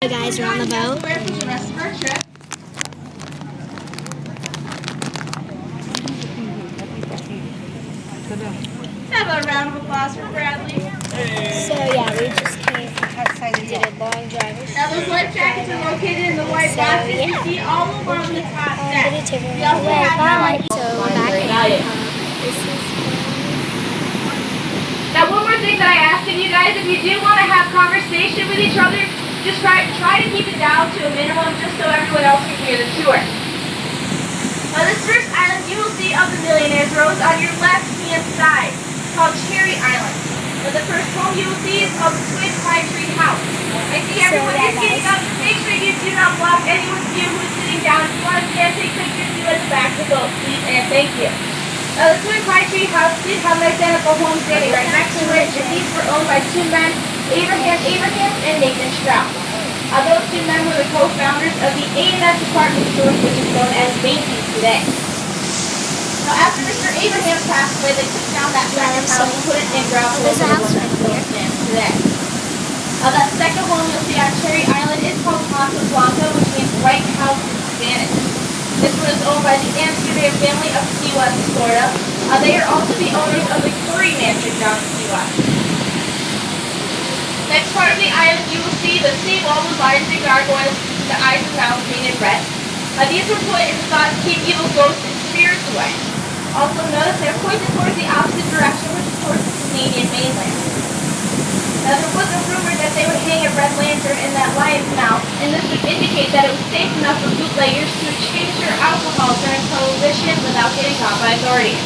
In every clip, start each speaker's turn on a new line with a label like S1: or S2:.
S1: Hey guys, we're on the boat.
S2: Have a round of applause for Bradley.
S1: So yeah, we just came and did a long drive.
S2: Now those life jackets are located in the white boxes you see all along the top deck. We also have
S1: So we're back in. This is
S2: Now one more thing that I ask of you guys, if you do want to have conversation with each other, just try to keep it down to a minimum just so everyone else can hear the tour. Now this first island you will see of the Millionaires Row is on your left-hand side, called Cherry Island. Now the first home you will see is called the Twin Pine Tree House. I see everyone is getting up. Make sure you do not block anyone's view who is sitting down. If you want to stand, take pictures, do at the back of the boat, please, and thank you. Now the Twin Pine Tree House did have an identical home standing right next to it, and these were owned by two men, Abraham and Nathan Stroud. Those two men were the co-founders of the A&S department store, which is known as Macy's today. Now, after Mr. Abraham passed away, they took down that second house and put it in ground floor
S1: there's a house right here.
S2: today. That second home you'll see on Cherry Island is called Casa Blanca, which means White House in Spanish. This one is owned by the Amsterdam family of Key West, Florida. They are also the owners of the Curry Mansion down in Key West. Next part of the island, you will see the sea wall with lions and gargoyles, the eyes and mouths painted red. These were put in thought to keep evil ghosts and spirits away. Also notice they're pointed towards the opposite direction, which is towards the Canadian mainland. Now there was a rumor that they would hang a red lantern in that lion's mouth, and this would indicate that it was safe enough for bootleggers to exchange their alcohol during prohibition without getting caught by authorities.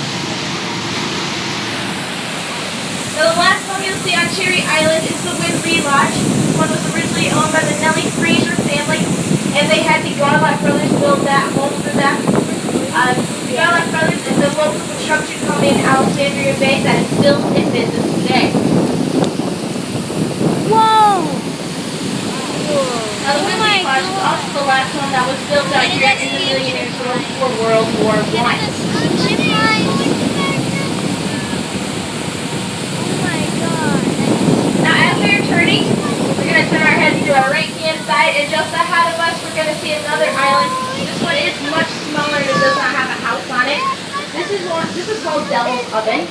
S2: Now the last home you'll see on Cherry Island is the Winfrey Lodge. This one was originally owned by the Nellie Fraser family, and they had the Garlock brothers build that home for them. The Garlock brothers is a local construction company in Alexandria Bay that is still in business today.
S1: Whoa!
S2: Now the Winfrey Lodge is also the last home that was built out here in the Millionaires Row before World War I. Turning, we're going to turn our heads to our right-hand side, and just ahead of us, we're going to see another island. This one is much smaller and it does not have a house on it. This is called Devil's Oven.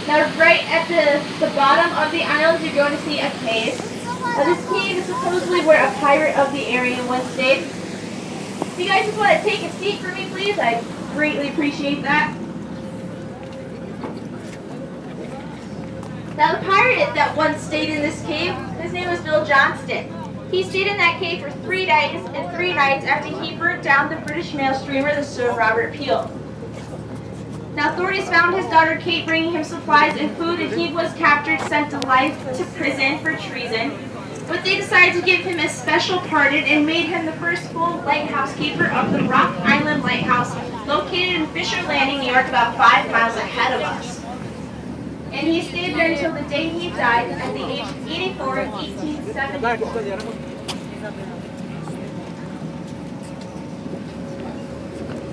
S2: Now, right at the bottom of the island, you're going to see a cave. This cave is supposedly where a pirate of the area once stayed. If you guys just want to take a seat for me, please, I'd greatly appreciate that. Now the pirate that once stayed in this cave, his name was Bill Johnston. He stayed in that cave for 3 days and 3 nights after he burnt down the British mail streamer, the Sir Robert Peel. Now authorities found his daughter Kate bringing him supplies and food, and he was captured, sent to life to prison for treason. But they decided to give him a special pardon and made him the first full lighthouse keeper of the Rock Island Lighthouse, located in Fisher Landing, New York, about 5 miles ahead of us. And he stayed there until the day he died at the age of 84 in 1874.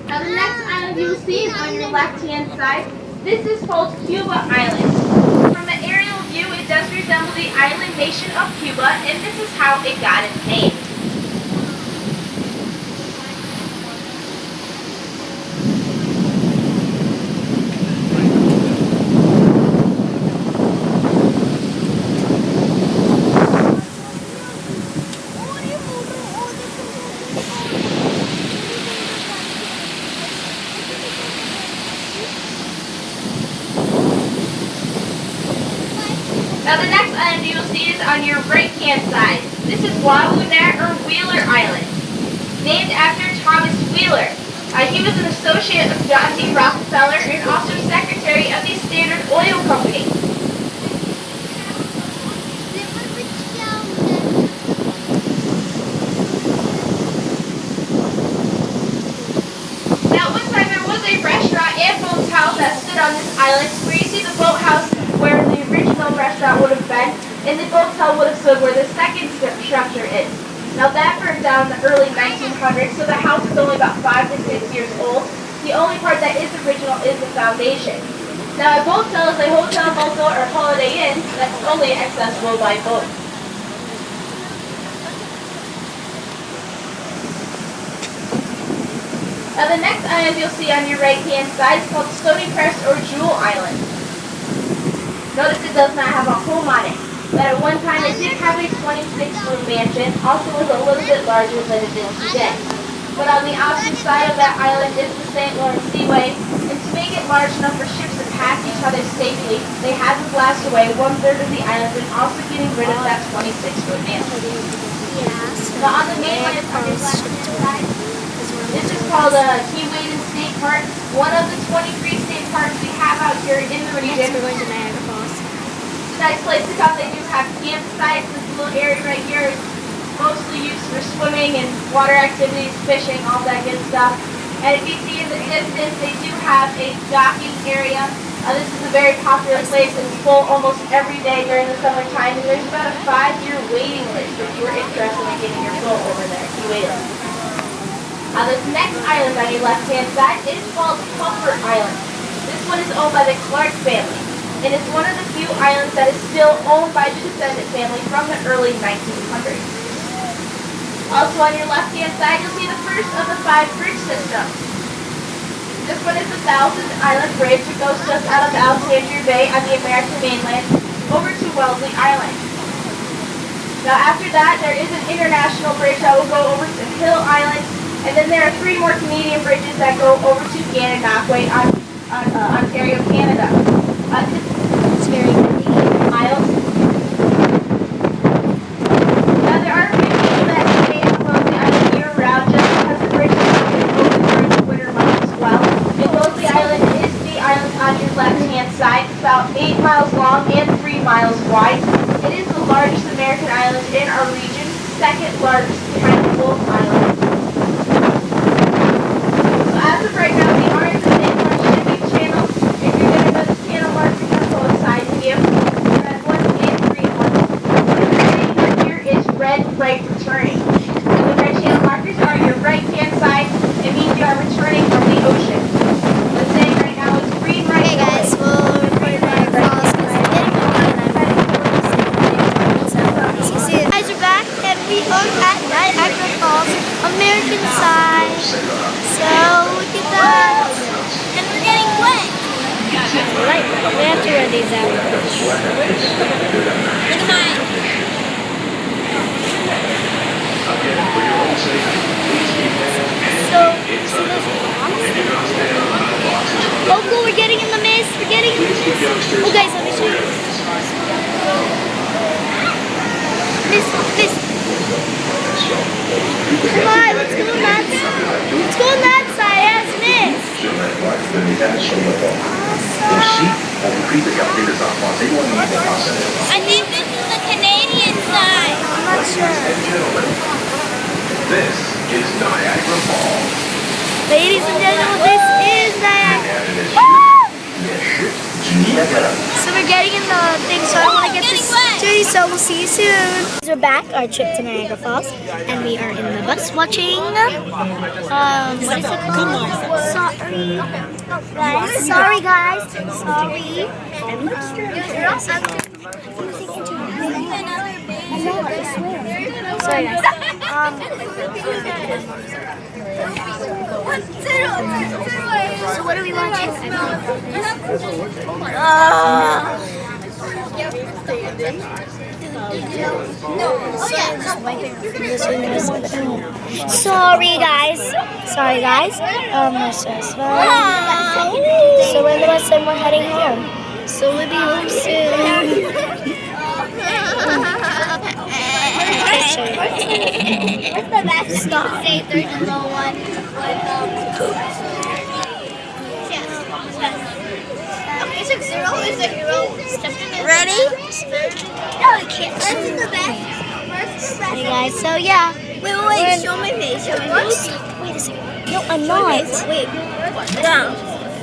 S2: Now the next island you will see is on your left-hand side. This is called Cuba Island. From an aerial view, it does resemble the island nation of Cuba, and this is how it got its name. Now the next island you will see is on your right-hand side. This is Wahoo-Net or Wheeler Island, named after Thomas Wheeler. He was an associate of John D. Rockefeller and also secretary of the Standard Oil Company. Now one time there was a restaurant and boathouse that stood on this island, where you see the boathouse where the original restaurant would have been, and the boathouse would have stood where the second structure is. Now that burned down in the early 1900s, so the house is only about 5 to 6 years old. The only part that is original is the foundation. Now a boatel is a hotel, motel, or holiday inn that's only accessible by boat. Now the next island you'll see on your right hand side is called Stony Crest or Jewel Island. Notice it does not have a home on it, but at one time it did have a 26-room mansion, also was a little bit larger than it is today. But on the opposite side of that island is the St. Lawrence Seaway, and to make it large enough for ships to pass each other safely, they had to blast away 1/3 of the island and also getting rid of that 26-room mansion. Now on the mainland on your left-hand side, this is called Key Wayden State Park, one of the 23 state parks we have out here in the region.
S1: We're going to Niagara Falls.
S2: It's a nice place to come. They do have campsites. This little area right here is mostly used for swimming and water activities, fishing, all that good stuff. And if you see in the distance, they do have a docking area. This is a very popular place. It's full almost every day during the summertime, and there's about a 5-year waiting list if you were interested in getting your boat over there. You waited. This next island on your left-hand side is called Comfort Island. This one is owned by the Clark family, and it's one of the few islands that is still owned by the descendant family from the early 1900s. Also on your left-hand side, you'll see the first of the 5 bridge systems. This one is the Thousand Island Bridge. It goes just out of Alexandria Bay on the American mainland over to Wellesley Island. Now after that, there is an international bridge that will go over to Hill Island, and then there are 3 more Canadian bridges that go over to Gananoque on Ontario, Canada.
S1: It's very windy.
S2: Miles. Now there are a few people that stay on Wellesley Island year-round just because the bridge is open during the winter months as well. And Wellesley Island is the island on your left-hand side. It's about 8 miles long and 3 miles wide. It is the largest American island in our region, second largest behind the Wolf Island. So as of right now, we are in the Midwest Shipping Channel. If you're going to go to channel markers on both sides of you, red ones and green ones. What you're seeing right here is red flag returning. So the red channel markers are your right-hand side. It means you are returning from the ocean. The saying right now is green right
S1: Hey guys, we'll record Niagara Falls because I'm getting home and I'm so see you guys are back and we are at Niagara Falls, American side. So look at that. And we're getting wet. Right, we have to wear these out. Look at mine. So, see those bombs? Oh, cool, we're getting in the mist. We're getting in the mist. Oh, guys, let me show you. Mist. Come on, let's go on that side. Let's go on that side. Yes, mist. I think this is the Canadian side. I'm not sure.
S3: This is Niagara Falls.
S1: Ladies and gentlemen, this is Niagara. So we're getting in the thing, so I don't want to get this dirty, so we'll see you soon. We're back, our trip to Niagara Falls, and we are in the bus watching, what is it called? Sorry guys. Sorry. Sorry guys. So what are we watching? Sorry guys. We're so sorry. So we're in the bus and we're heading home. So we'll be home soon. What's the best? Stop. There's no one. It's like zero. Ready? No, you can't. This is the best. Hey guys, so yeah. Wait, show my face. Wait a second. No, I'm not. Wait. No.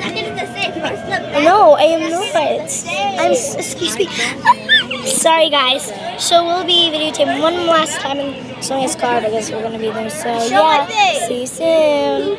S1: Second is the same. First the best. No, I am not. Excuse me. Sorry guys. So we'll be videotaping one last time in Sonia's car because we're gonna be there. So yeah. See you soon.